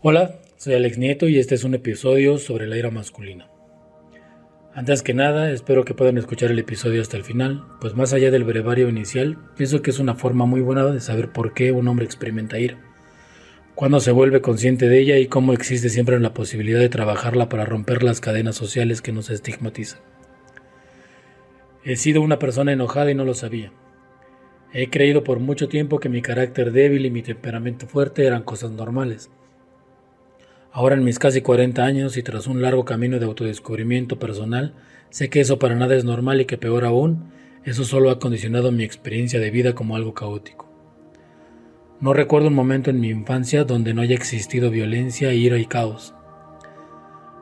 Hola, soy Alex Nieto y este es un episodio sobre la ira masculina. Antes que nada, espero que puedan escuchar el episodio hasta el final, pues más allá del brevario inicial, pienso que es una forma muy buena de saber por qué un hombre experimenta ira, cuándo se vuelve consciente de ella y cómo existe siempre la posibilidad de trabajarla para romper las cadenas sociales que nos estigmatizan. He sido una persona enojada y no lo sabía. He creído por mucho tiempo que mi carácter débil y mi temperamento fuerte eran cosas normales. Ahora en mis casi 40 años y tras un largo camino de autodescubrimiento personal, sé que eso para nada es normal y que peor aún, eso solo ha condicionado mi experiencia de vida como algo caótico. No recuerdo un momento en mi infancia donde no haya existido violencia, ira y caos.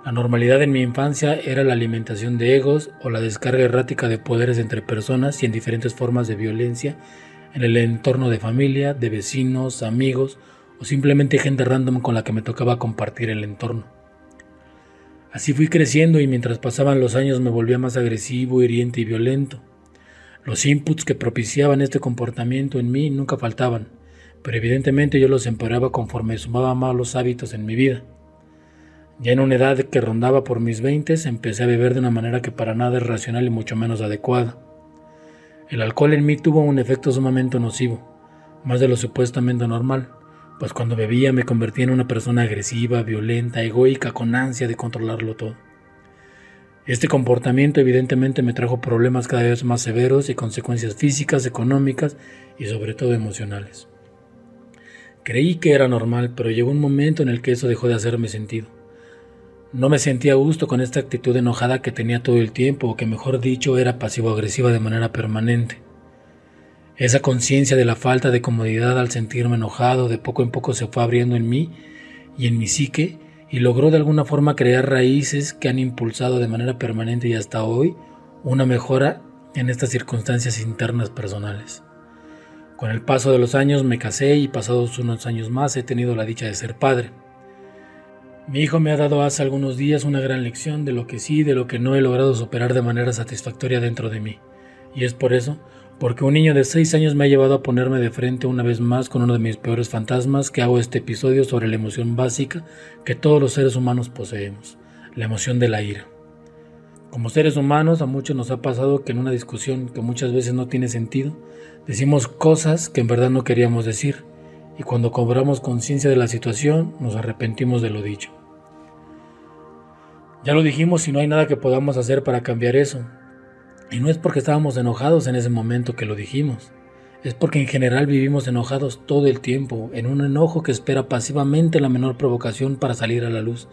La normalidad en mi infancia era la alimentación de egos o la descarga errática de poderes entre personas y en diferentes formas de violencia en el entorno de familia, de vecinos, amigos o simplemente gente random con la que me tocaba compartir el entorno. Así fui creciendo y mientras pasaban los años me volvía más agresivo, hiriente y violento. Los inputs que propiciaban este comportamiento en mí nunca faltaban, pero evidentemente yo los empeoraba conforme sumaba malos hábitos en mi vida. Ya en una edad que rondaba por mis 20, empecé a beber de una manera que para nada es racional y mucho menos adecuada. El alcohol en mí tuvo un efecto sumamente nocivo, más de lo supuestamente normal, pues cuando bebía me convertía en una persona agresiva, violenta, egoica, con ansia de controlarlo todo. Este comportamiento evidentemente me trajo problemas cada vez más severos y consecuencias físicas, económicas y sobre todo emocionales. Creí que era normal, pero llegó un momento en el que eso dejó de hacerme sentido. No me sentía a gusto con esta actitud enojada que tenía todo el tiempo, o que mejor dicho era pasivo-agresiva de manera permanente. Esa conciencia de la falta de comodidad al sentirme enojado de poco en poco se fue abriendo en mí y en mi psique y logró de alguna forma crear raíces que han impulsado de manera permanente y hasta hoy una mejora en estas circunstancias internas personales. Con el paso de los años me casé y pasados unos años más he tenido la dicha de ser padre. Mi hijo me ha dado hace algunos días una gran lección de lo que sí y de lo que no he logrado superar de manera satisfactoria dentro de mí. Y es por eso, porque un niño de 6 años me ha llevado a ponerme de frente una vez más con uno de mis peores fantasmas, que hago este episodio sobre la emoción básica que todos los seres humanos poseemos, la emoción de la ira. Como seres humanos, a muchos nos ha pasado que en una discusión que muchas veces no tiene sentido, decimos cosas que en verdad no queríamos decir, y cuando cobramos conciencia de la situación, nos arrepentimos de lo dicho. Ya lo dijimos y no hay nada que podamos hacer para cambiar eso. Y no es porque estábamos enojados en ese momento que lo dijimos. Es porque en general vivimos enojados todo el tiempo, en un enojo que espera pasivamente la menor provocación para salir a la luz.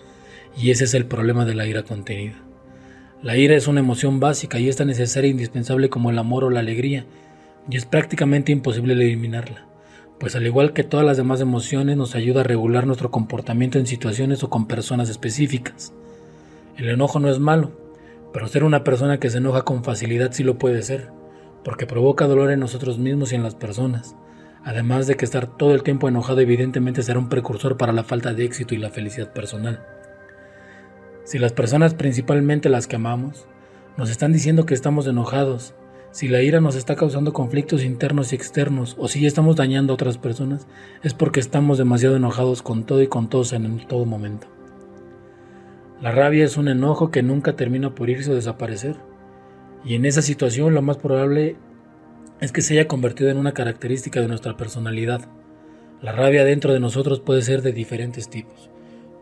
Y ese es el problema de la ira contenida. La ira es una emoción básica y es tan necesaria e indispensable como el amor o la alegría, y es prácticamente imposible eliminarla, pues al igual que todas las demás emociones nos ayuda a regular nuestro comportamiento en situaciones o con personas específicas. El enojo no es malo, pero ser una persona que se enoja con facilidad sí lo puede ser, porque provoca dolor en nosotros mismos y en las personas, además de que estar todo el tiempo enojado evidentemente será un precursor para la falta de éxito y la felicidad personal. Si las personas, principalmente las que amamos, nos están diciendo que estamos enojados, si la ira nos está causando conflictos internos y externos, o si ya estamos dañando a otras personas, es porque estamos demasiado enojados con todo y con todos en todo momento. La rabia es un enojo que nunca termina por irse o desaparecer, y en esa situación lo más probable es que se haya convertido en una característica de nuestra personalidad. La rabia dentro de nosotros puede ser de diferentes tipos.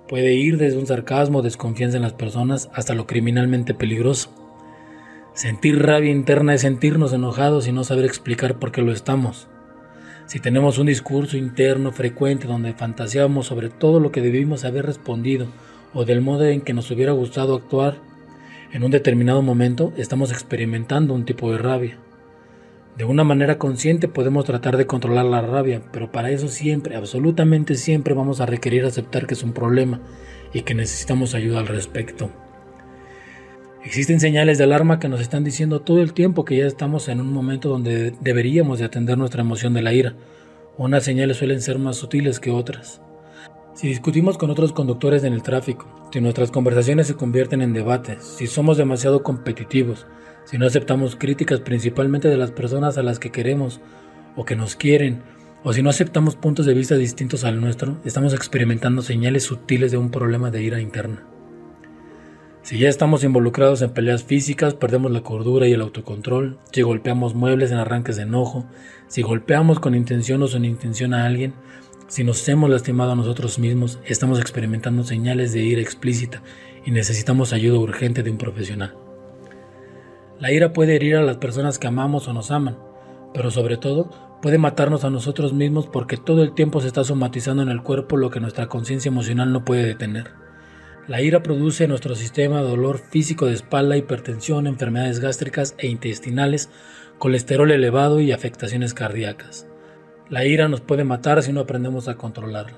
Puede ir desde un sarcasmo o desconfianza en las personas hasta lo criminalmente peligroso. Sentir rabia interna es sentirnos enojados y no saber explicar por qué lo estamos. Si tenemos un discurso interno frecuente donde fantaseamos sobre todo lo que debimos haber respondido o del modo en que nos hubiera gustado actuar en un determinado momento, estamos experimentando un tipo de rabia. De una manera consciente podemos tratar de controlar la rabia, pero para eso siempre, absolutamente siempre vamos a requerir aceptar que es un problema y que necesitamos ayuda al respecto. Existen señales de alarma que nos están diciendo todo el tiempo que ya estamos en un momento donde deberíamos de atender nuestra emoción de la ira. Unas señales suelen ser más sutiles que otras. Si discutimos con otros conductores en el tráfico, si nuestras conversaciones se convierten en debates, si somos demasiado competitivos, si no aceptamos críticas principalmente de las personas a las que queremos o que nos quieren, o si no aceptamos puntos de vista distintos al nuestro, estamos experimentando señales sutiles de un problema de ira interna. Si ya estamos involucrados en peleas físicas, perdemos la cordura y el autocontrol, si golpeamos muebles en arranques de enojo, si golpeamos con intención o sin intención a alguien, si nos hemos lastimado a nosotros mismos, estamos experimentando señales de ira explícita y necesitamos ayuda urgente de un profesional. La ira puede herir a las personas que amamos o nos aman, pero sobre todo puede matarnos a nosotros mismos porque todo el tiempo se está somatizando en el cuerpo lo que nuestra conciencia emocional no puede detener. La ira produce en nuestro sistema dolor físico de espalda, hipertensión, enfermedades gástricas e intestinales, colesterol elevado y afectaciones cardíacas. La ira nos puede matar si no aprendemos a controlarla.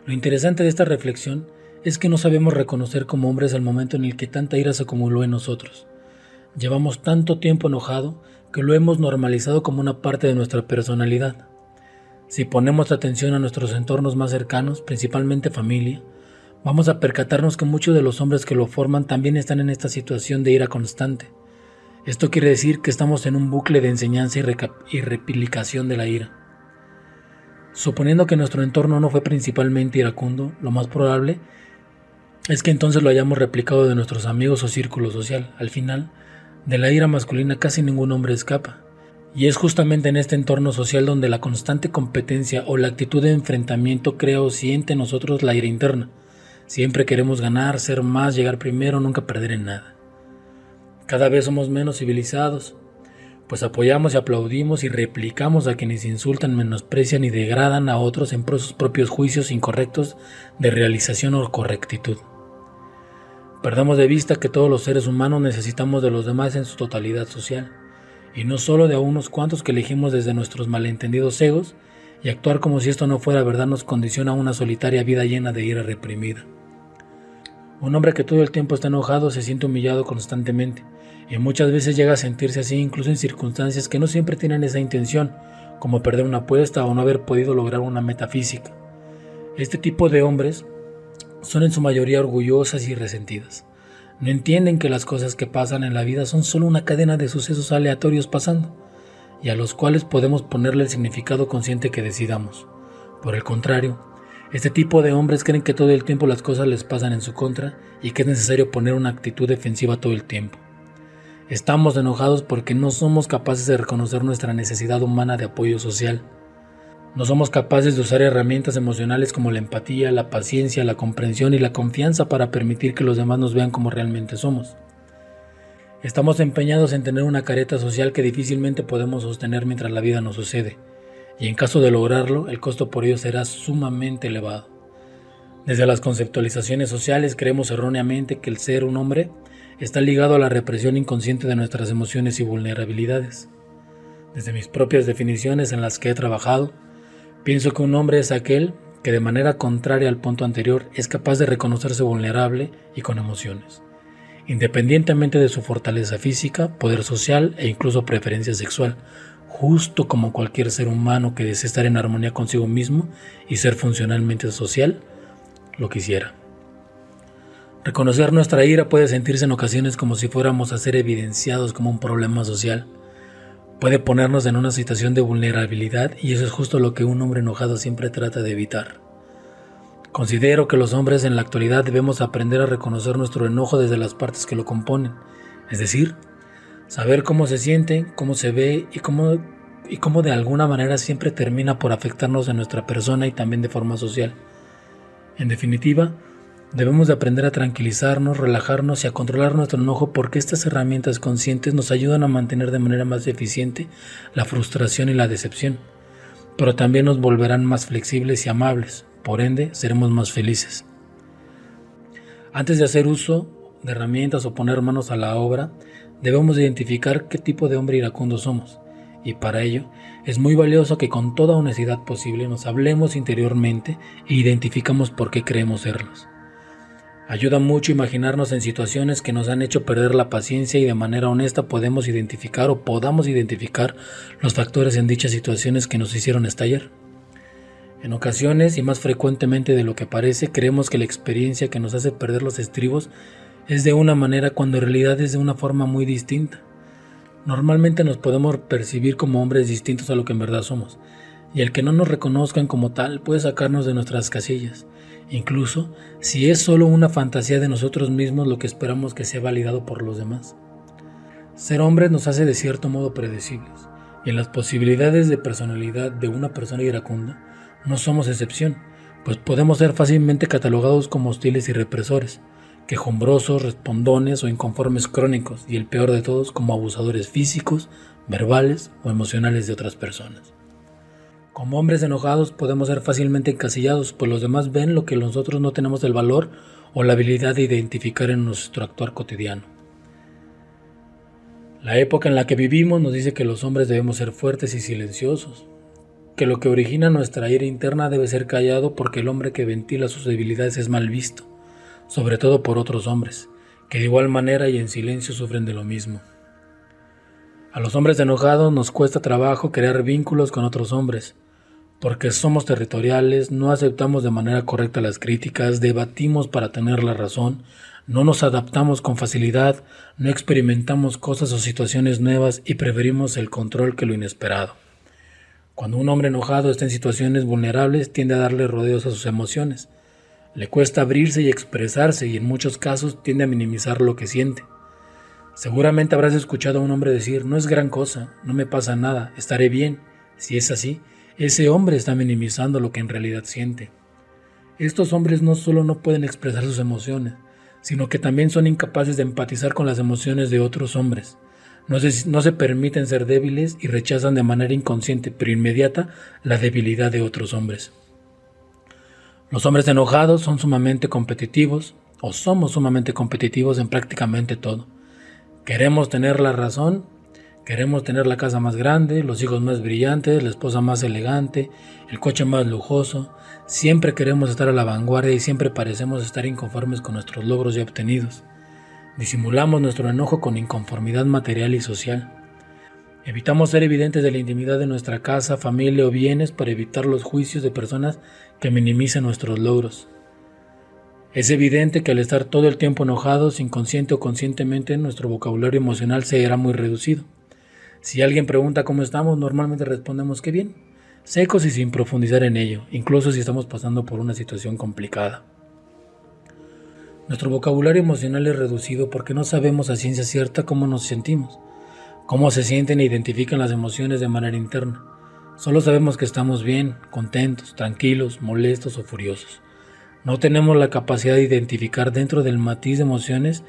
Lo interesante de esta reflexión es que no sabemos reconocer como hombres el momento en el que tanta ira se acumuló en nosotros. Llevamos tanto tiempo enojado que lo hemos normalizado como una parte de nuestra personalidad. Si ponemos atención a nuestros entornos más cercanos, principalmente familia, vamos a percatarnos que muchos de los hombres que lo forman también están en esta situación de ira constante. Esto quiere decir que estamos en un bucle de enseñanza y replicación de la ira. Suponiendo que nuestro entorno no fue principalmente iracundo, lo más probable es que entonces lo hayamos replicado de nuestros amigos o círculo social. Al final, de la ira masculina casi ningún hombre escapa. Y es justamente en este entorno social donde la constante competencia o la actitud de enfrentamiento crea o siente en nosotros la ira interna. Siempre queremos ganar, ser más, llegar primero, nunca perder en nada. Cada vez somos menos civilizados, pues apoyamos y aplaudimos y replicamos a quienes insultan, menosprecian y degradan a otros en sus propios juicios incorrectos de realización o correctitud. Perdamos de vista que todos los seres humanos necesitamos de los demás en su totalidad social, y no solo de a unos cuantos que elegimos desde nuestros malentendidos egos, y actuar como si esto no fuera verdad nos condiciona a una solitaria vida llena de ira reprimida. Un hombre que todo el tiempo está enojado se siente humillado constantemente, y muchas veces llega a sentirse así incluso en circunstancias que no siempre tienen esa intención, como perder una apuesta o no haber podido lograr una meta física. Este tipo de hombres son en su mayoría orgullosas y resentidas. No entienden que las cosas que pasan en la vida son solo una cadena de sucesos aleatorios pasando, y a los cuales podemos ponerle el significado consciente que decidamos. Por el contrario, este tipo de hombres creen que todo el tiempo las cosas les pasan en su contra y que es necesario poner una actitud defensiva todo el tiempo. Estamos enojados porque no somos capaces de reconocer nuestra necesidad humana de apoyo social. No somos capaces de usar herramientas emocionales como la empatía, la paciencia, la comprensión y la confianza para permitir que los demás nos vean como realmente somos. Estamos empeñados en tener una careta social que difícilmente podemos sostener mientras la vida nos sucede, y en caso de lograrlo, el costo por ello será sumamente elevado. Desde las conceptualizaciones sociales creemos erróneamente que el ser un hombre está ligado a la represión inconsciente de nuestras emociones y vulnerabilidades. Desde mis propias definiciones en las que he trabajado, pienso que un hombre es aquel que de manera contraria al punto anterior es capaz de reconocerse vulnerable y con emociones, independientemente de su fortaleza física, poder social e incluso preferencia sexual, justo como cualquier ser humano que desea estar en armonía consigo mismo y ser funcionalmente social, lo quisiera. Reconocer nuestra ira puede sentirse en ocasiones como si fuéramos a ser evidenciados como un problema social. Puede ponernos en una situación de vulnerabilidad y eso es justo lo que un hombre enojado siempre trata de evitar. Considero que los hombres en la actualidad debemos aprender a reconocer nuestro enojo desde las partes que lo componen, es decir, saber cómo se siente, cómo se ve y cómo de alguna manera siempre termina por afectarnos en nuestra persona y también de forma social. En definitiva, debemos de aprender a tranquilizarnos, relajarnos y a controlar nuestro enojo porque estas herramientas conscientes nos ayudan a mantener de manera más eficiente la frustración y la decepción, pero también nos volverán más flexibles y amables, por ende seremos más felices. Antes de hacer uso de herramientas o poner manos a la obra, debemos identificar qué tipo de hombre iracundo somos, y para ello es muy valioso que con toda honestidad posible nos hablemos interiormente e identificamos por qué creemos serlos. Ayuda mucho imaginarnos en situaciones que nos han hecho perder la paciencia y de manera honesta podamos identificar los factores en dichas situaciones que nos hicieron estallar. En ocasiones, y más frecuentemente de lo que parece, creemos que la experiencia que nos hace perder los estribos es de una manera cuando en realidad es de una forma muy distinta. Normalmente nos podemos percibir como hombres distintos a lo que en verdad somos, y el que no nos reconozcan como tal puede sacarnos de nuestras casillas, incluso si es solo una fantasía de nosotros mismos lo que esperamos que sea validado por los demás. Ser hombres nos hace de cierto modo predecibles, y en las posibilidades de personalidad de una persona iracunda no somos excepción, pues podemos ser fácilmente catalogados como hostiles y represores, quejumbrosos, respondones o inconformes crónicos, y el peor de todos, como abusadores físicos, verbales o emocionales de otras personas. Como hombres enojados podemos ser fácilmente encasillados, pues los demás ven lo que nosotros no tenemos el valor o la habilidad de identificar en nuestro actuar cotidiano. La época en la que vivimos nos dice que los hombres debemos ser fuertes y silenciosos, que lo que origina nuestra ira interna debe ser callado porque el hombre que ventila sus debilidades es mal visto, sobre todo por otros hombres, que de igual manera y en silencio sufren de lo mismo. A los hombres enojados nos cuesta trabajo crear vínculos con otros hombres, porque somos territoriales, no aceptamos de manera correcta las críticas, debatimos para tener la razón, no nos adaptamos con facilidad, no experimentamos cosas o situaciones nuevas y preferimos el control que lo inesperado. Cuando un hombre enojado está en situaciones vulnerables, tiende a darle rodeos a sus emociones. Le cuesta abrirse y expresarse y en muchos casos tiende a minimizar lo que siente. Seguramente habrás escuchado a un hombre decir, no es gran cosa, no me pasa nada, estaré bien. Si es así, ese hombre está minimizando lo que en realidad siente. Estos hombres no solo no pueden expresar sus emociones, sino que también son incapaces de empatizar con las emociones de otros hombres. No se permiten ser débiles y rechazan de manera inconsciente pero inmediata la debilidad de otros hombres. Los hombres enojados son sumamente competitivos, o somos sumamente competitivos en prácticamente todo. Queremos tener la razón, queremos tener la casa más grande, los hijos más brillantes, la esposa más elegante, el coche más lujoso. Siempre queremos estar a la vanguardia y siempre parecemos estar inconformes con nuestros logros ya obtenidos. Disimulamos nuestro enojo con inconformidad material y social. Evitamos ser evidentes de la intimidad de nuestra casa, familia o bienes para evitar los juicios de personas que minimicen nuestros logros. Es evidente que al estar todo el tiempo enojados, inconsciente o conscientemente, nuestro vocabulario emocional se hará muy reducido. Si alguien pregunta cómo estamos, normalmente respondemos que bien, secos y sin profundizar en ello, incluso si estamos pasando por una situación complicada. Nuestro vocabulario emocional es reducido porque no sabemos a ciencia cierta cómo nos sentimos, cómo se sienten e identifican las emociones de manera interna. Solo sabemos que estamos bien, contentos, tranquilos, molestos o furiosos. No tenemos la capacidad de identificar dentro del matiz de emociones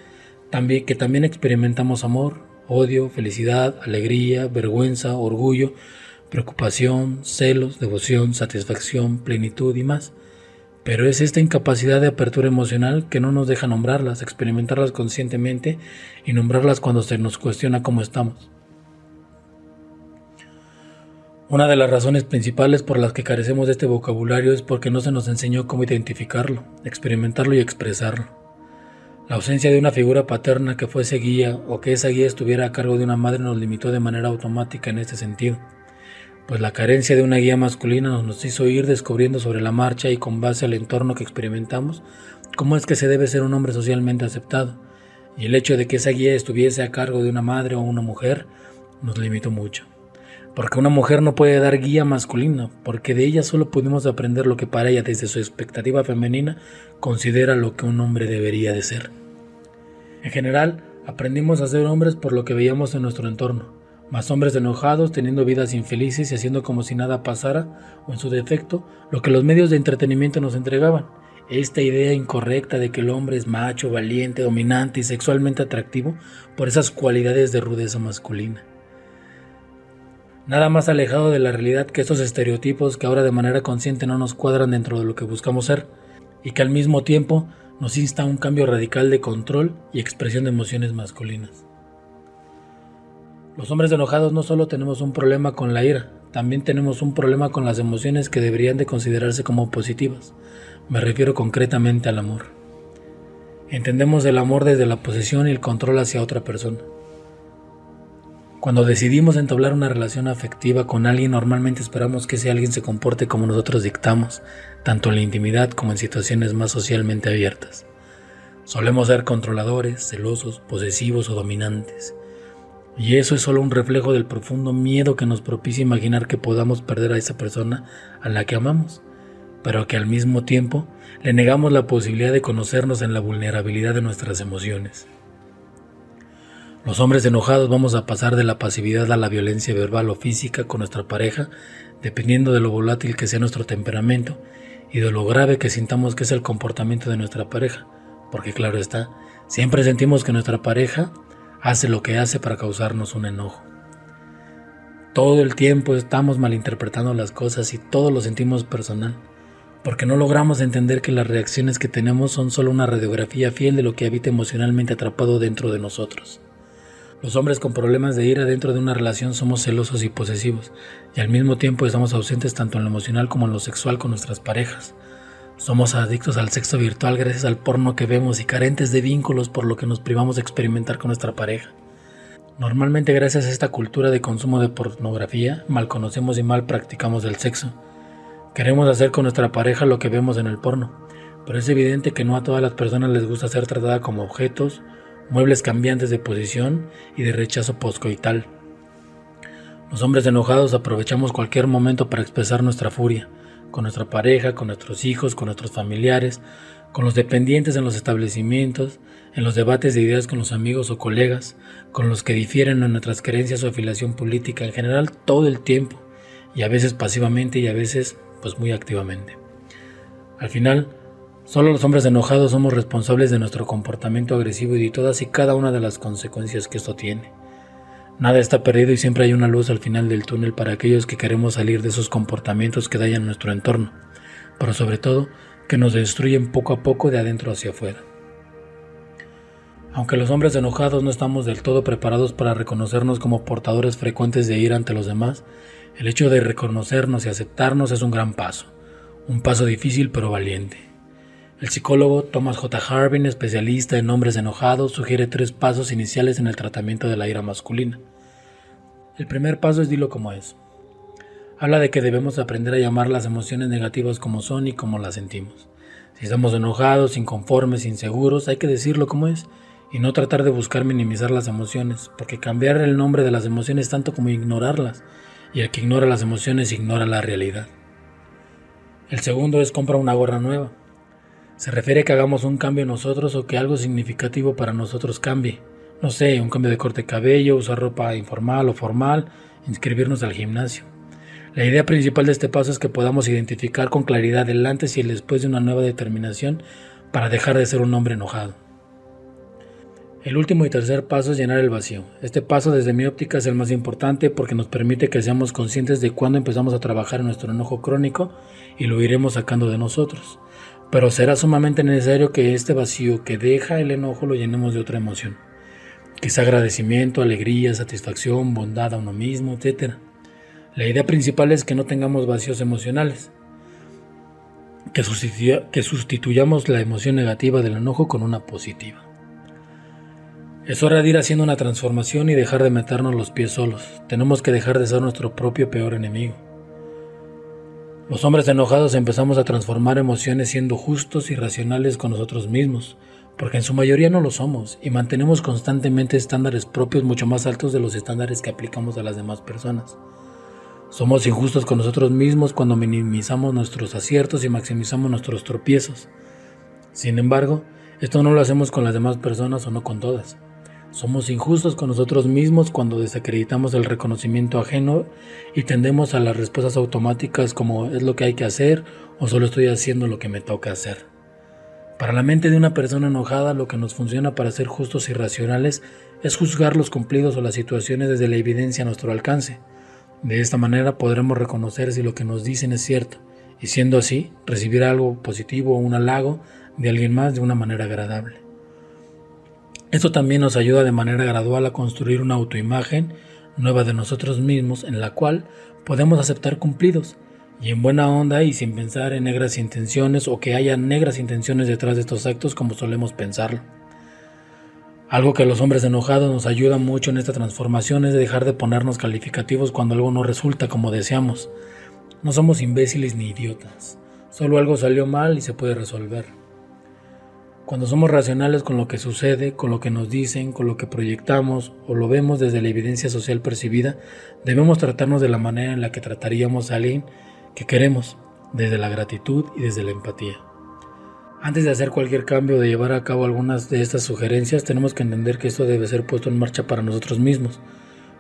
que también experimentamos amor, odio, felicidad, alegría, vergüenza, orgullo, preocupación, celos, devoción, satisfacción, plenitud y más. Pero es esta incapacidad de apertura emocional que no nos deja nombrarlas, experimentarlas conscientemente y nombrarlas cuando se nos cuestiona cómo estamos. Una de las razones principales por las que carecemos de este vocabulario es porque no se nos enseñó cómo identificarlo, experimentarlo y expresarlo. La ausencia de una figura paterna que fuese guía o que esa guía estuviera a cargo de una madre nos limitó de manera automática en este sentido, pues la carencia de una guía masculina nos hizo ir descubriendo sobre la marcha y con base al entorno que experimentamos cómo es que se debe ser un hombre socialmente aceptado, y el hecho de que esa guía estuviese a cargo de una madre o una mujer nos limitó mucho. Porque una mujer no puede dar guía masculina, porque de ella solo pudimos aprender lo que para ella desde su expectativa femenina considera lo que un hombre debería de ser. En general, aprendimos a ser hombres por lo que veíamos en nuestro entorno, más hombres enojados, teniendo vidas infelices y haciendo como si nada pasara, o en su defecto, lo que los medios de entretenimiento nos entregaban. Esta idea incorrecta de que el hombre es macho, valiente, dominante y sexualmente atractivo por esas cualidades de rudeza masculina. Nada más alejado de la realidad que estos estereotipos que ahora de manera consciente no nos cuadran dentro de lo que buscamos ser y que al mismo tiempo nos insta a un cambio radical de control y expresión de emociones masculinas. Los hombres enojados no solo tenemos un problema con la ira, también tenemos un problema con las emociones que deberían de considerarse como positivas. Me refiero concretamente al amor. Entendemos el amor desde la posesión y el control hacia otra persona. Cuando decidimos entablar una relación afectiva con alguien, normalmente esperamos que ese alguien se comporte como nosotros dictamos, tanto en la intimidad como en situaciones más socialmente abiertas. Solemos ser controladores, celosos, posesivos o dominantes. Y eso es solo un reflejo del profundo miedo que nos propicia imaginar que podamos perder a esa persona a la que amamos, pero que al mismo tiempo le negamos la posibilidad de conocernos en la vulnerabilidad de nuestras emociones. Los hombres enojados vamos a pasar de la pasividad a la violencia verbal o física con nuestra pareja, dependiendo de lo volátil que sea nuestro temperamento y de lo grave que sintamos que es el comportamiento de nuestra pareja, porque claro está, siempre sentimos que nuestra pareja hace lo que hace para causarnos un enojo. Todo el tiempo estamos malinterpretando las cosas y todo lo sentimos personal, porque no logramos entender que las reacciones que tenemos son solo una radiografía fiel de lo que habita emocionalmente atrapado dentro de nosotros. Los hombres con problemas de ira dentro de una relación somos celosos y posesivos, y al mismo tiempo estamos ausentes tanto en lo emocional como en lo sexual con nuestras parejas. Somos adictos al sexo virtual gracias al porno que vemos y carentes de vínculos por lo que nos privamos de experimentar con nuestra pareja. Normalmente gracias a esta cultura de consumo de pornografía, mal conocemos y mal practicamos el sexo. Queremos hacer con nuestra pareja lo que vemos en el porno, pero es evidente que no a todas las personas les gusta ser tratada como objetos, muebles cambiantes de posición y de rechazo postcoital. Los hombres enojados aprovechamos cualquier momento para expresar nuestra furia, con nuestra pareja, con nuestros hijos, con nuestros familiares, con los dependientes en los establecimientos, en los debates de ideas con los amigos o colegas, con los que difieren en nuestras creencias o afiliación política, en general todo el tiempo, y a veces pasivamente y a veces pues muy activamente. Al final, solo los hombres enojados somos responsables de nuestro comportamiento agresivo y de todas y cada una de las consecuencias que esto tiene. Nada está perdido y siempre hay una luz al final del túnel para aquellos que queremos salir de esos comportamientos que dañan nuestro entorno, pero sobre todo que nos destruyen poco a poco de adentro hacia afuera. Aunque los hombres enojados no estamos del todo preparados para reconocernos como portadores frecuentes de ira ante los demás, el hecho de reconocernos y aceptarnos es un gran paso, un paso difícil pero valiente. El psicólogo Thomas J. Harbin, especialista en hombres enojados, sugiere 3 pasos iniciales en el tratamiento de la ira masculina. El primer paso es dilo como es. Habla de que debemos aprender a llamar las emociones negativas como son y como las sentimos. Si estamos enojados, inconformes, inseguros, hay que decirlo como es y no tratar de buscar minimizar las emociones, porque cambiar el nombre de las emociones es tanto como ignorarlas, y el que ignora las emociones ignora la realidad. El segundo es compra una gorra nueva. Se refiere a que hagamos un cambio en nosotros o que algo significativo para nosotros cambie. No sé, un cambio de corte de cabello, usar ropa informal o formal, inscribirnos al gimnasio. La idea principal de este paso es que podamos identificar con claridad el antes y el después de una nueva determinación para dejar de ser un hombre enojado. El último y tercer paso es llenar el vacío. Este paso desde mi óptica es el más importante porque nos permite que seamos conscientes de cuándo empezamos a trabajar en nuestro enojo crónico y lo iremos sacando de nosotros. Pero será sumamente necesario que este vacío que deja el enojo lo llenemos de otra emoción. Quizá agradecimiento, alegría, satisfacción, bondad a uno mismo, etc. La idea principal es que no tengamos vacíos emocionales, que sustituyamos la emoción negativa del enojo con una positiva. Es hora de ir haciendo una transformación y dejar de meternos los pies solos. Tenemos que dejar de ser nuestro propio peor enemigo. Los hombres enojados empezamos a transformar emociones siendo justos y racionales con nosotros mismos, porque en su mayoría no lo somos y mantenemos constantemente estándares propios mucho más altos de los estándares que aplicamos a las demás personas. Somos injustos con nosotros mismos cuando minimizamos nuestros aciertos y maximizamos nuestros tropiezos. Sin embargo, esto no lo hacemos con las demás personas o no con todas. Somos injustos con nosotros mismos cuando desacreditamos el reconocimiento ajeno y tendemos a las respuestas automáticas como es lo que hay que hacer o solo estoy haciendo lo que me toca hacer. Para la mente de una persona enojada, lo que nos funciona para ser justos y racionales es juzgar los cumplidos o las situaciones desde la evidencia a nuestro alcance. De esta manera podremos reconocer si lo que nos dicen es cierto y siendo así, recibir algo positivo o un halago de alguien más de una manera agradable. Esto también nos ayuda de manera gradual a construir una autoimagen nueva de nosotros mismos en la cual podemos aceptar cumplidos y en buena onda y sin pensar en negras intenciones o que haya negras intenciones detrás de estos actos como solemos pensarlo. Algo que a los hombres enojados nos ayuda mucho en esta transformación es dejar de ponernos calificativos cuando algo no resulta como deseamos. No somos imbéciles ni idiotas, solo algo salió mal y se puede resolver. Cuando somos racionales con lo que sucede, con lo que nos dicen, con lo que proyectamos o lo vemos desde la evidencia social percibida, debemos tratarnos de la manera en la que trataríamos a alguien que queremos, desde la gratitud y desde la empatía. Antes de hacer cualquier cambio o de llevar a cabo algunas de estas sugerencias, tenemos que entender que esto debe ser puesto en marcha para nosotros mismos.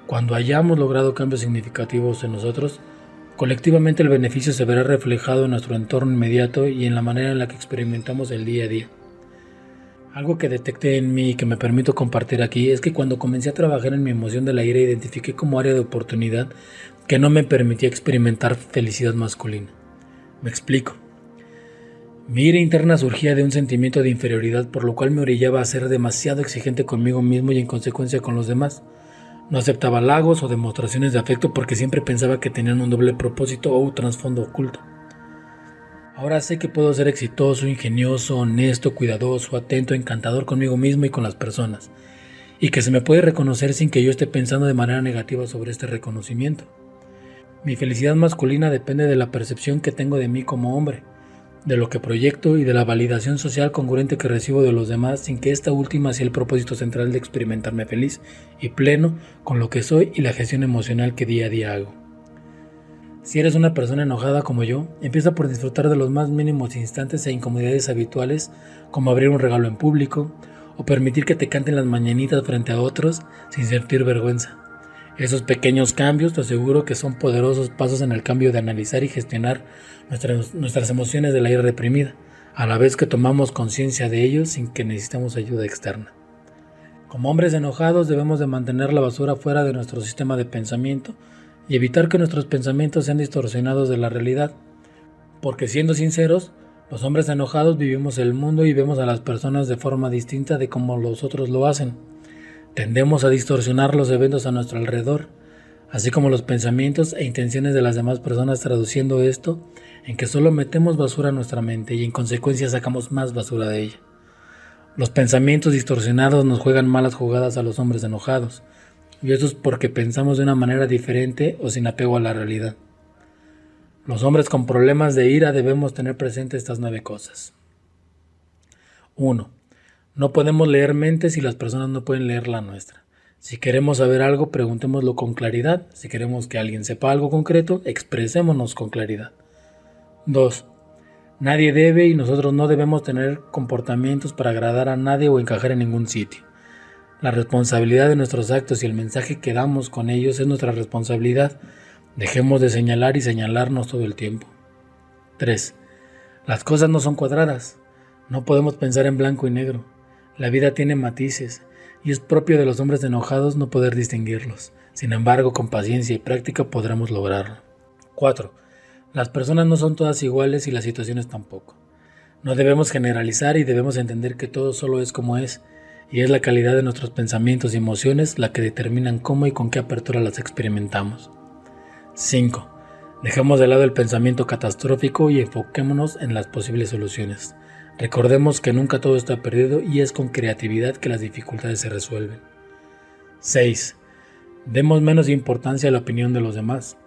Cuando hayamos logrado cambios significativos en nosotros, colectivamente el beneficio se verá reflejado en nuestro entorno inmediato y en la manera en la que experimentamos el día a día. Algo que detecté en mí y que me permito compartir aquí es que cuando comencé a trabajar en mi emoción de la ira, identifiqué como área de oportunidad que no me permitía experimentar felicidad masculina. Me explico. Mi ira interna surgía de un sentimiento de inferioridad, por lo cual me orillaba a ser demasiado exigente conmigo mismo y en consecuencia con los demás. No aceptaba halagos o demostraciones de afecto porque siempre pensaba que tenían un doble propósito o un trasfondo oculto. Ahora sé que puedo ser exitoso, ingenioso, honesto, cuidadoso, atento, encantador conmigo mismo y con las personas, y que se me puede reconocer sin que yo esté pensando de manera negativa sobre este reconocimiento. Mi felicidad masculina depende de la percepción que tengo de mí como hombre, de lo que proyecto y de la validación social congruente que recibo de los demás sin que esta última sea el propósito central de experimentarme feliz y pleno con lo que soy y la gestión emocional que día a día hago. Si eres una persona enojada como yo, empieza por disfrutar de los más mínimos instantes e incomodidades habituales, como abrir un regalo en público o permitir que te canten las mañanitas frente a otros sin sentir vergüenza. Esos pequeños cambios te aseguro que son poderosos pasos en el cambio de analizar y gestionar nuestras emociones de la ira reprimida, a la vez que tomamos conciencia de ellos sin que necesitemos ayuda externa. Como hombres enojados debemos de mantener la basura fuera de nuestro sistema de pensamiento y evitar que nuestros pensamientos sean distorsionados de la realidad, porque siendo sinceros, los hombres enojados vivimos el mundo y vemos a las personas de forma distinta de como los otros lo hacen. Tendemos a distorsionar los eventos a nuestro alrededor, así como los pensamientos e intenciones de las demás personas, traduciendo esto en que solo metemos basura a nuestra mente y en consecuencia sacamos más basura de ella. Los pensamientos distorsionados nos juegan malas jugadas a los hombres enojados, y eso es porque pensamos de una manera diferente o sin apego a la realidad. Los hombres con problemas de ira debemos tener presente estas 9 cosas. 1. No podemos leer mentes y las personas no pueden leer la nuestra. Si queremos saber algo, preguntémoslo con claridad. Si queremos que alguien sepa algo concreto, expresémonos con claridad. 2. Nadie debe y nosotros no debemos tener comportamientos para agradar a nadie o encajar en ningún sitio. La responsabilidad de nuestros actos y el mensaje que damos con ellos es nuestra responsabilidad. Dejemos de señalar y señalarnos todo el tiempo. 3. Las cosas no son cuadradas. No podemos pensar en blanco y negro. La vida tiene matices y es propio de los hombres enojados no poder distinguirlos. Sin embargo, con paciencia y práctica podremos lograrlo. 4. Las personas no son todas iguales y las situaciones tampoco. No debemos generalizar y debemos entender que todo solo es como es, y es la calidad de nuestros pensamientos y emociones la que determinan cómo y con qué apertura las experimentamos. 5. Dejemos de lado el pensamiento catastrófico y enfoquémonos en las posibles soluciones. Recordemos que nunca todo está perdido y es con creatividad que las dificultades se resuelven. 6. Demos menos importancia a la opinión de los demás,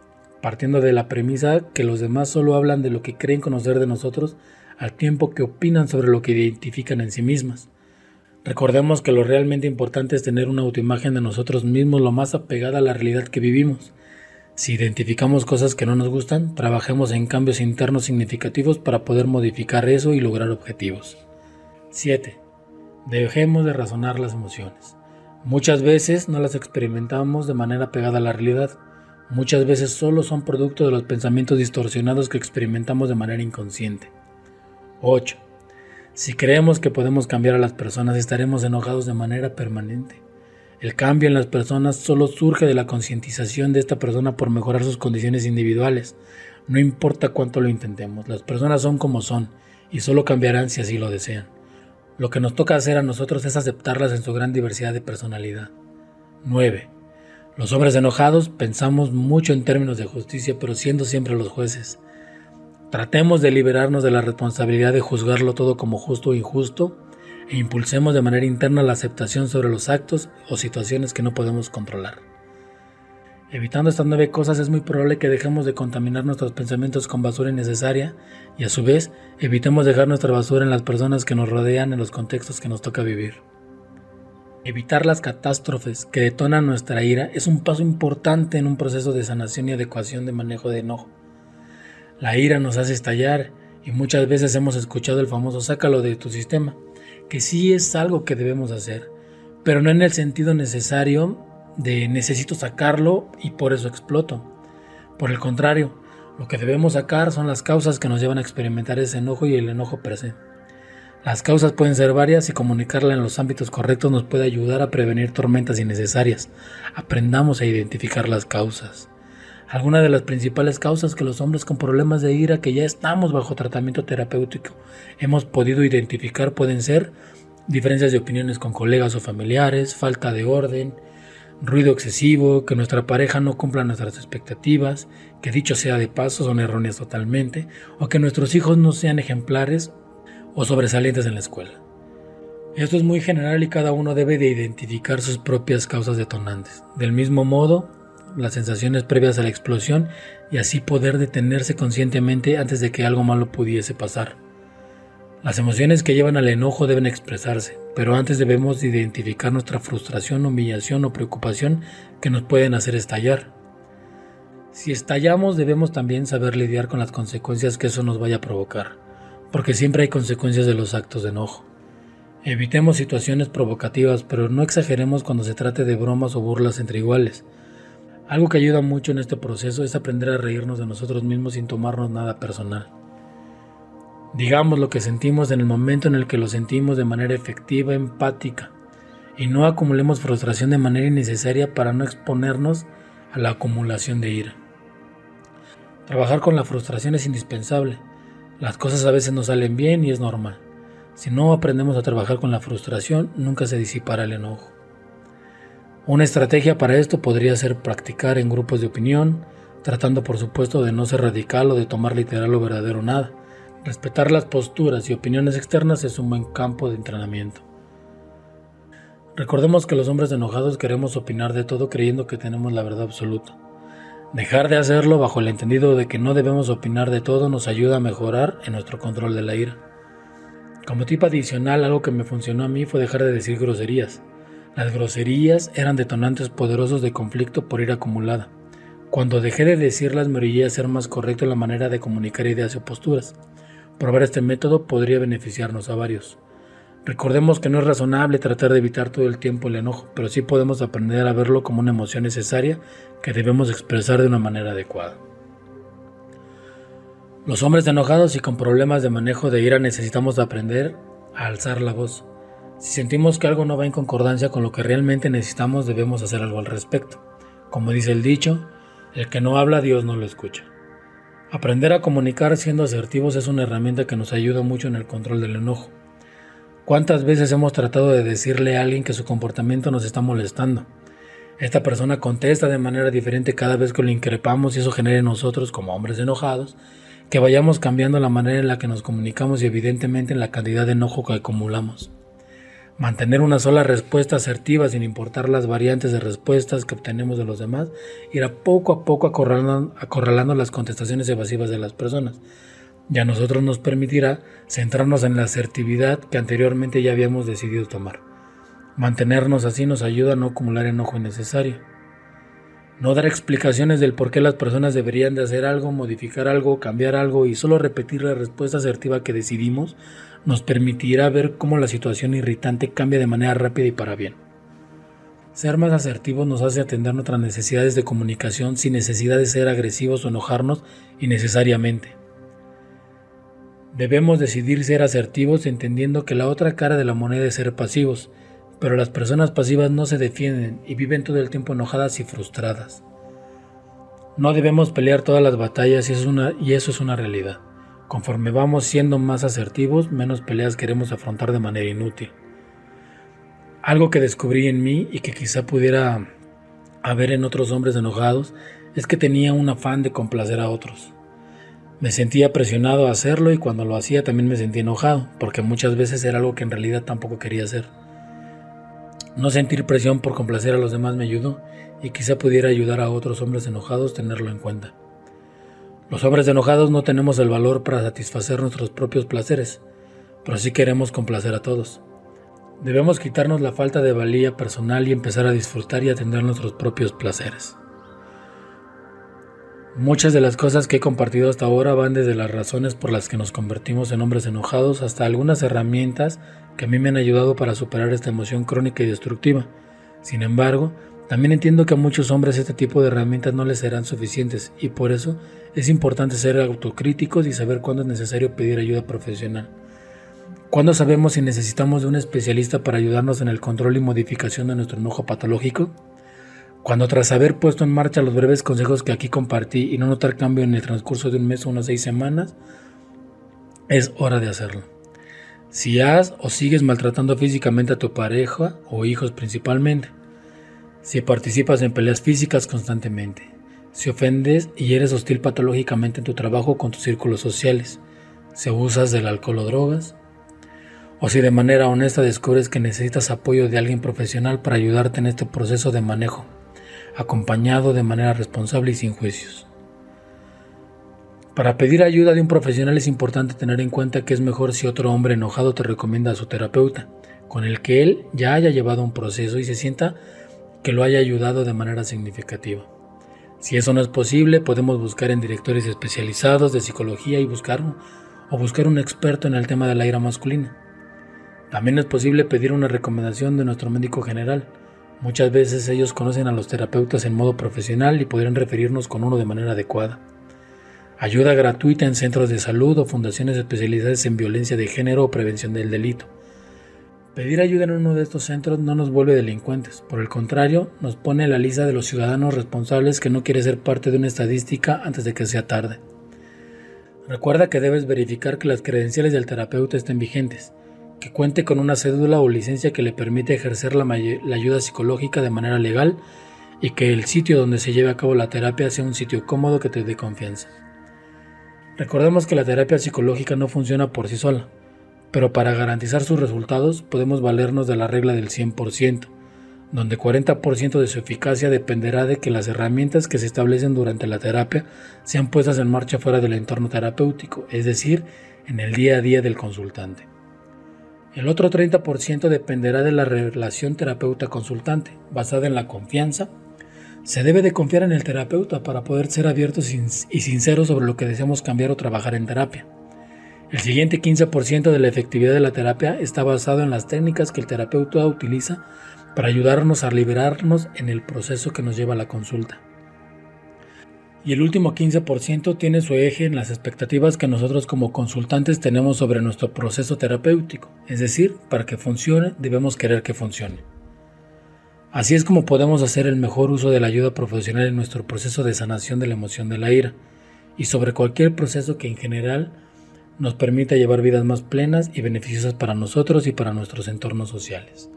partiendo de la premisa que los demás solo hablan de lo que creen conocer de nosotros al tiempo que opinan sobre lo que identifican en sí mismas. Recordemos que lo realmente importante es tener una autoimagen de nosotros mismos lo más apegada a la realidad que vivimos. Si identificamos cosas que no nos gustan, trabajemos en cambios internos significativos para poder modificar eso y lograr objetivos. 7. Dejemos de razonar las emociones. Muchas veces no las experimentamos de manera pegada a la realidad. Muchas veces solo son producto de los pensamientos distorsionados que experimentamos de manera inconsciente. 8. Si creemos que podemos cambiar a las personas, estaremos enojados de manera permanente. El cambio en las personas solo surge de la concientización de esta persona por mejorar sus condiciones individuales. No importa cuánto lo intentemos, las personas son como son y solo cambiarán si así lo desean. Lo que nos toca hacer a nosotros es aceptarlas en su gran diversidad de personalidad. 9. Los hombres enojados pensamos mucho en términos de justicia, pero siendo siempre los jueces. Tratemos de liberarnos de la responsabilidad de juzgarlo todo como justo o injusto e impulsemos de manera interna la aceptación sobre los actos o situaciones que no podemos controlar. Evitando estas 9 cosas es muy probable que dejemos de contaminar nuestros pensamientos con basura innecesaria y a su vez evitemos dejar nuestra basura en las personas que nos rodean en los contextos que nos toca vivir. Evitar las catástrofes que detonan nuestra ira es un paso importante en un proceso de sanación y adecuación de manejo de enojo. La ira nos hace estallar y muchas veces hemos escuchado el famoso sácalo de tu sistema, que sí es algo que debemos hacer, pero no en el sentido necesario de necesito sacarlo y por eso exploto. Por el contrario, lo que debemos sacar son las causas que nos llevan a experimentar ese enojo y el enojo per se. Las causas pueden ser varias y comunicarla en los ámbitos correctos nos puede ayudar a prevenir tormentas innecesarias. Aprendamos a identificar las causas. Algunas de las principales causas que los hombres con problemas de ira que ya estamos bajo tratamiento terapéutico hemos podido identificar pueden ser diferencias de opiniones con colegas o familiares, falta de orden, ruido excesivo, que nuestra pareja no cumpla nuestras expectativas, que dicho sea de paso son erróneas totalmente, o que nuestros hijos no sean ejemplares o sobresalientes en la escuela. Esto es muy general y cada uno debe de identificar sus propias causas detonantes. Del mismo modo, las sensaciones previas a la explosión y así poder detenerse conscientemente antes de que algo malo pudiese pasar. Las emociones que llevan al enojo deben expresarse, pero antes debemos identificar nuestra frustración, humillación o preocupación que nos pueden hacer estallar. Si estallamos, debemos también saber lidiar con las consecuencias que eso nos vaya a provocar, porque siempre hay consecuencias de los actos de enojo. Evitemos situaciones provocativas, pero no exageremos cuando se trate de bromas o burlas entre iguales. Algo que ayuda mucho en este proceso es aprender a reírnos de nosotros mismos sin tomarnos nada personal. Digamos lo que sentimos en el momento en el que lo sentimos de manera efectiva, empática, y no acumulemos frustración de manera innecesaria para no exponernos a la acumulación de ira. Trabajar con la frustración es indispensable. Las cosas a veces no salen bien y es normal. Si no aprendemos a trabajar con la frustración, nunca se disipará el enojo. Una estrategia para esto podría ser practicar en grupos de opinión, tratando por supuesto de no ser radical o de tomar literal lo verdadero nada. Respetar las posturas y opiniones externas es un buen campo de entrenamiento. Recordemos que los hombres enojados queremos opinar de todo creyendo que tenemos la verdad absoluta. Dejar de hacerlo bajo el entendido de que no debemos opinar de todo nos ayuda a mejorar en nuestro control de la ira. Como tip adicional, algo que me funcionó a mí fue dejar de decir groserías. Las groserías eran detonantes poderosos de conflicto por ira acumulada. Cuando dejé de decirlas me orillé a ser más correcto en la manera de comunicar ideas o posturas. Probar este método podría beneficiarnos a varios. Recordemos que no es razonable tratar de evitar todo el tiempo el enojo, pero sí podemos aprender a verlo como una emoción necesaria que debemos expresar de una manera adecuada. Los hombres enojados y con problemas de manejo de ira necesitamos aprender a alzar la voz. Si sentimos que algo no va en concordancia con lo que realmente necesitamos, debemos hacer algo al respecto. Como dice el dicho, el que no habla, Dios no lo escucha. Aprender a comunicar siendo asertivos es una herramienta que nos ayuda mucho en el control del enojo. ¿Cuántas veces hemos tratado de decirle a alguien que su comportamiento nos está molestando? Esta persona contesta de manera diferente cada vez que lo increpamos y eso genera en nosotros, como hombres enojados, que vayamos cambiando la manera en la que nos comunicamos y evidentemente en la cantidad de enojo que acumulamos. Mantener una sola respuesta asertiva sin importar las variantes de respuestas que obtenemos de los demás irá poco a poco acorralando las contestaciones evasivas de las personas. Y a nosotros nos permitirá centrarnos en la asertividad que anteriormente ya habíamos decidido tomar. Mantenernos así nos ayuda a no acumular enojo innecesario. No dar explicaciones del por qué las personas deberían de hacer algo, modificar algo, cambiar algo y solo repetir la respuesta asertiva que decidimos nos permitirá ver cómo la situación irritante cambia de manera rápida y para bien. Ser más asertivos nos hace atender nuestras necesidades de comunicación sin necesidad de ser agresivos o enojarnos innecesariamente. Debemos decidir ser asertivos entendiendo que la otra cara de la moneda es ser pasivos, pero las personas pasivas no se defienden y viven todo el tiempo enojadas y frustradas. No debemos pelear todas las batallas y eso es una realidad. Conforme vamos siendo más asertivos, menos peleas queremos afrontar de manera inútil. Algo que descubrí en mí y que quizá pudiera haber en otros hombres enojados es que tenía un afán de complacer a otros. Me sentía presionado a hacerlo y cuando lo hacía también me sentía enojado, porque muchas veces era algo que en realidad tampoco quería hacer. No sentir presión por complacer a los demás me ayudó y quizá pudiera ayudar a otros hombres enojados tenerlo en cuenta. Los hombres enojados no tenemos el valor para satisfacer nuestros propios placeres, pero sí queremos complacer a todos. Debemos quitarnos la falta de valía personal y empezar a disfrutar y atender nuestros propios placeres. Muchas de las cosas que he compartido hasta ahora van desde las razones por las que nos convertimos en hombres enojados hasta algunas herramientas que a mí me han ayudado para superar esta emoción crónica y destructiva. Sin embargo, también entiendo que a muchos hombres este tipo de herramientas no les serán suficientes y por eso es importante ser autocríticos y saber cuándo es necesario pedir ayuda profesional. ¿Cuándo sabemos si necesitamos de un especialista para ayudarnos en el control y modificación de nuestro enojo patológico? Cuando tras haber puesto en marcha los breves consejos que aquí compartí y no notar cambio en el transcurso de un mes o unas 6 semanas, es hora de hacerlo. Si has o sigues maltratando físicamente a tu pareja o hijos principalmente, si participas en peleas físicas constantemente, si ofendes y eres hostil patológicamente en tu trabajo o con tus círculos sociales, si abusas del alcohol o drogas, o si de manera honesta descubres que necesitas apoyo de alguien profesional para ayudarte en este proceso de manejo, acompañado de manera responsable y sin juicios. Para pedir ayuda de un profesional es importante tener en cuenta que es mejor si otro hombre enojado te recomienda a su terapeuta, con el que él ya haya llevado un proceso y se sienta que lo haya ayudado de manera significativa. Si eso no es posible, podemos buscar en directorios especializados de psicología y buscar un experto en el tema de la ira masculina. También es posible pedir una recomendación de nuestro médico general. Muchas veces ellos conocen a los terapeutas en modo profesional y podrían referirnos con uno de manera adecuada. Ayuda gratuita en centros de salud o fundaciones especializadas en violencia de género o prevención del delito. Pedir ayuda en uno de estos centros no nos vuelve delincuentes, por el contrario, nos pone en la lista de los ciudadanos responsables que no quiere ser parte de una estadística antes de que sea tarde. Recuerda que debes verificar que las credenciales del terapeuta estén vigentes, que cuente con una cédula o licencia que le permite ejercer la ayuda psicológica de manera legal y que el sitio donde se lleve a cabo la terapia sea un sitio cómodo que te dé confianza. Recordemos que la terapia psicológica no funciona por sí sola, pero para garantizar sus resultados podemos valernos de la regla del 100%, donde 40% de su eficacia dependerá de que las herramientas que se establecen durante la terapia sean puestas en marcha fuera del entorno terapéutico, es decir, en el día a día del consultante. El otro 30% dependerá de la relación terapeuta-consultante, basada en la confianza. Se debe de confiar en el terapeuta para poder ser abiertos y sinceros sobre lo que deseamos cambiar o trabajar en terapia. El siguiente 15% de la efectividad de la terapia está basado en las técnicas que el terapeuta utiliza para ayudarnos a liberarnos en el proceso que nos lleva a la consulta. Y el último 15% tiene su eje en las expectativas que nosotros como consultantes tenemos sobre nuestro proceso terapéutico, es decir, para que funcione debemos querer que funcione. Así es como podemos hacer el mejor uso de la ayuda profesional en nuestro proceso de sanación de la emoción de la ira y sobre cualquier proceso que en general nos permita llevar vidas más plenas y beneficiosas para nosotros y para nuestros entornos sociales.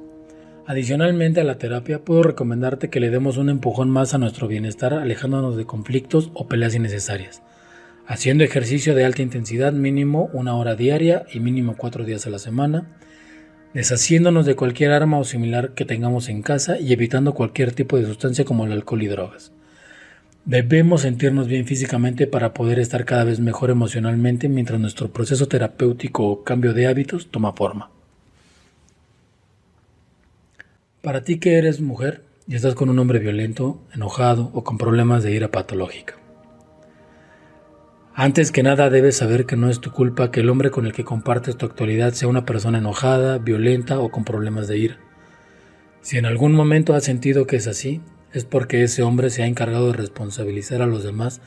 Adicionalmente a la terapia, puedo recomendarte que le demos un empujón más a nuestro bienestar alejándonos de conflictos o peleas innecesarias, haciendo ejercicio de alta intensidad mínimo 1 hora diaria y mínimo 4 días a la semana, deshaciéndonos de cualquier arma o similar que tengamos en casa y evitando cualquier tipo de sustancia como el alcohol y drogas. Debemos sentirnos bien físicamente para poder estar cada vez mejor emocionalmente mientras nuestro proceso terapéutico o cambio de hábitos toma forma. Para ti que eres mujer y estás con un hombre violento, enojado o con problemas de ira patológica. Antes que nada debes saber que no es tu culpa que el hombre con el que compartes tu actualidad sea una persona enojada, violenta o con problemas de ira. Si en algún momento has sentido que es así, es porque ese hombre se ha encargado de responsabilizar a los demás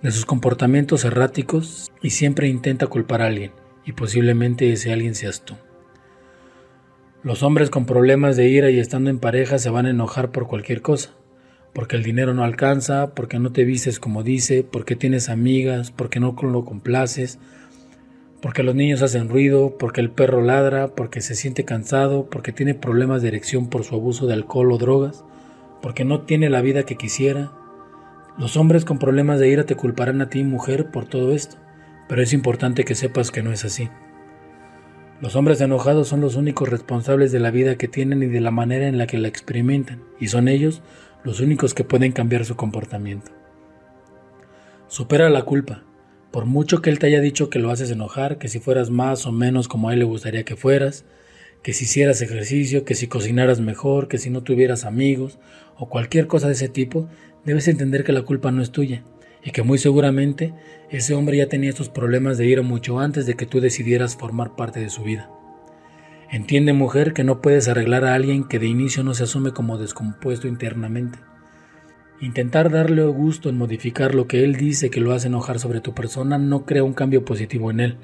de sus comportamientos erráticos y siempre intenta culpar a alguien, y posiblemente ese alguien seas tú. Los hombres con problemas de ira y estando en pareja se van a enojar por cualquier cosa, porque el dinero no alcanza, porque no te vistes como dice, porque tienes amigas, porque no lo complaces, porque los niños hacen ruido, porque el perro ladra, porque se siente cansado, porque tiene problemas de erección por su abuso de alcohol o drogas, porque no tiene la vida que quisiera. Los hombres con problemas de ira te culparán a ti, mujer, por todo esto, pero es importante que sepas que no es así. Los hombres enojados son los únicos responsables de la vida que tienen y de la manera en la que la experimentan, y son ellos los únicos que pueden cambiar su comportamiento. Supera la culpa. Por mucho que él te haya dicho que lo haces enojar, que si fueras más o menos como a él le gustaría que fueras, que si hicieras ejercicio, que si cocinaras mejor, que si no tuvieras amigos o cualquier cosa de ese tipo, debes entender que la culpa no es tuya y que muy seguramente ese hombre ya tenía estos problemas de ira mucho antes de que tú decidieras formar parte de su vida. Entiende, mujer, que no puedes arreglar a alguien que de inicio no se asume como descompuesto internamente. Intentar darle gusto en modificar lo que él dice que lo hace enojar sobre tu persona no crea un cambio positivo en él.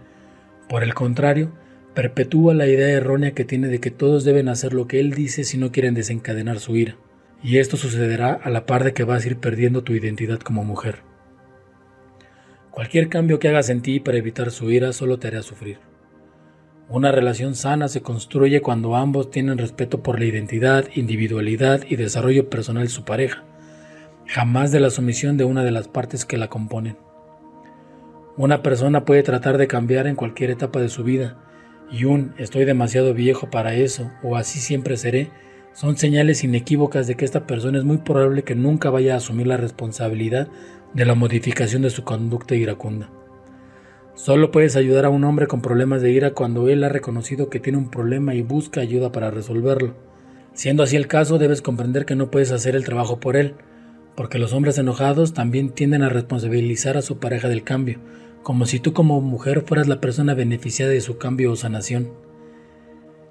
Por el contrario, perpetúa la idea errónea que tiene de que todos deben hacer lo que él dice si no quieren desencadenar su ira. Y esto sucederá a la par de que vas a ir perdiendo tu identidad como mujer. Cualquier cambio que hagas en ti para evitar su ira solo te hará sufrir. Una relación sana se construye cuando ambos tienen respeto por la identidad, individualidad y desarrollo personal de su pareja, jamás de la sumisión de una de las partes que la componen. Una persona puede tratar de cambiar en cualquier etapa de su vida, y un "estoy demasiado viejo para eso" o "así siempre seré" son señales inequívocas de que esta persona es muy probable que nunca vaya a asumir la responsabilidad de la modificación de su conducta iracunda. Solo puedes ayudar a un hombre con problemas de ira cuando él ha reconocido que tiene un problema y busca ayuda para resolverlo. Siendo así el caso, debes comprender que no puedes hacer el trabajo por él, porque los hombres enojados también tienden a responsabilizar a su pareja del cambio, como si tú como mujer fueras la persona beneficiada de su cambio o sanación.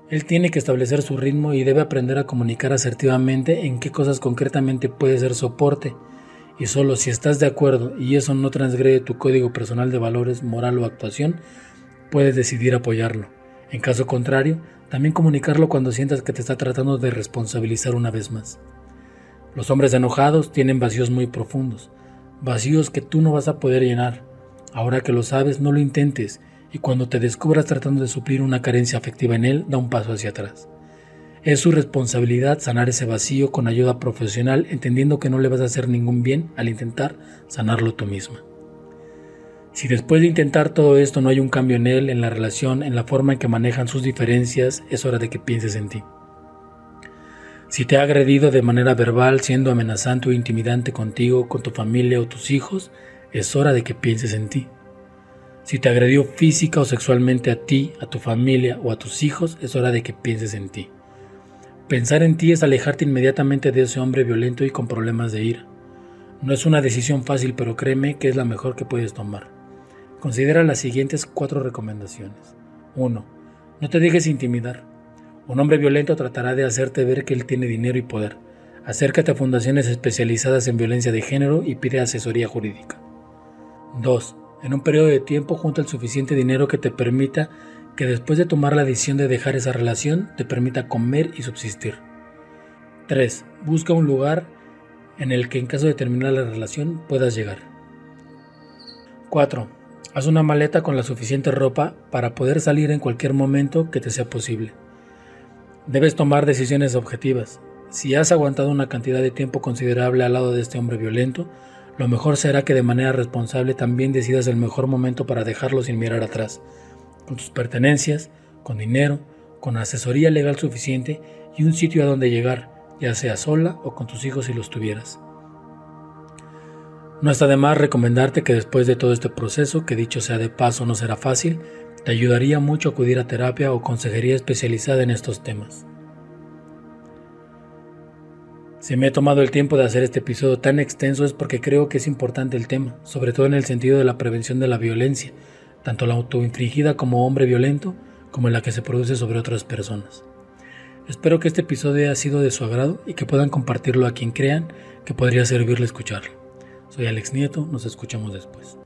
Él tiene que establecer su ritmo y debe aprender a comunicar asertivamente en qué cosas concretamente puede ser soporte, y solo si estás de acuerdo y eso no transgrede tu código personal de valores, moral o actuación, puedes decidir apoyarlo. En caso contrario, también comunicarlo cuando sientas que te está tratando de responsabilizar una vez más. Los hombres enojados tienen vacíos muy profundos, vacíos que tú no vas a poder llenar. Ahora que lo sabes, no lo intentes, y cuando te descubras tratando de suplir una carencia afectiva en él, da un paso hacia atrás. Es su responsabilidad sanar ese vacío con ayuda profesional, entendiendo que no le vas a hacer ningún bien al intentar sanarlo tú misma. Si después de intentar todo esto no hay un cambio en él, en la relación, en la forma en que manejan sus diferencias, es hora de que pienses en ti. Si te ha agredido de manera verbal, siendo amenazante o intimidante contigo, con tu familia o tus hijos, es hora de que pienses en ti. Si te agredió física o sexualmente a ti, a tu familia o a tus hijos, es hora de que pienses en ti. Pensar en ti es alejarte inmediatamente de ese hombre violento y con problemas de ira. No es una decisión fácil, pero créeme que es la mejor que puedes tomar. Considera las siguientes 4 recomendaciones. 1. No te dejes intimidar. Un hombre violento tratará de hacerte ver que él tiene dinero y poder. Acércate a fundaciones especializadas en violencia de género y pide asesoría jurídica. 2. En un periodo de tiempo junta el suficiente dinero que te permita que después de tomar la decisión de dejar esa relación, te permita comer y subsistir. 3. Busca un lugar en el que en caso de terminar la relación puedas llegar. 4. Haz una maleta con la suficiente ropa para poder salir en cualquier momento que te sea posible. Debes tomar decisiones objetivas. Si has aguantado una cantidad de tiempo considerable al lado de este hombre violento, lo mejor será que de manera responsable también decidas el mejor momento para dejarlo sin mirar atrás, con tus pertenencias, con dinero, con asesoría legal suficiente y un sitio a donde llegar, ya sea sola o con tus hijos si los tuvieras. No está de más recomendarte que después de todo este proceso, que dicho sea de paso no será fácil, te ayudaría mucho acudir a terapia o consejería especializada en estos temas. Si me he tomado el tiempo de hacer este episodio tan extenso es porque creo que es importante el tema, sobre todo en el sentido de la prevención de la violencia, tanto la autoinfligida como hombre violento, como la que se produce sobre otras personas. Espero que este episodio haya sido de su agrado y que puedan compartirlo a quien crean que podría servirle escucharlo. Soy Alex Nieto, nos escuchamos después.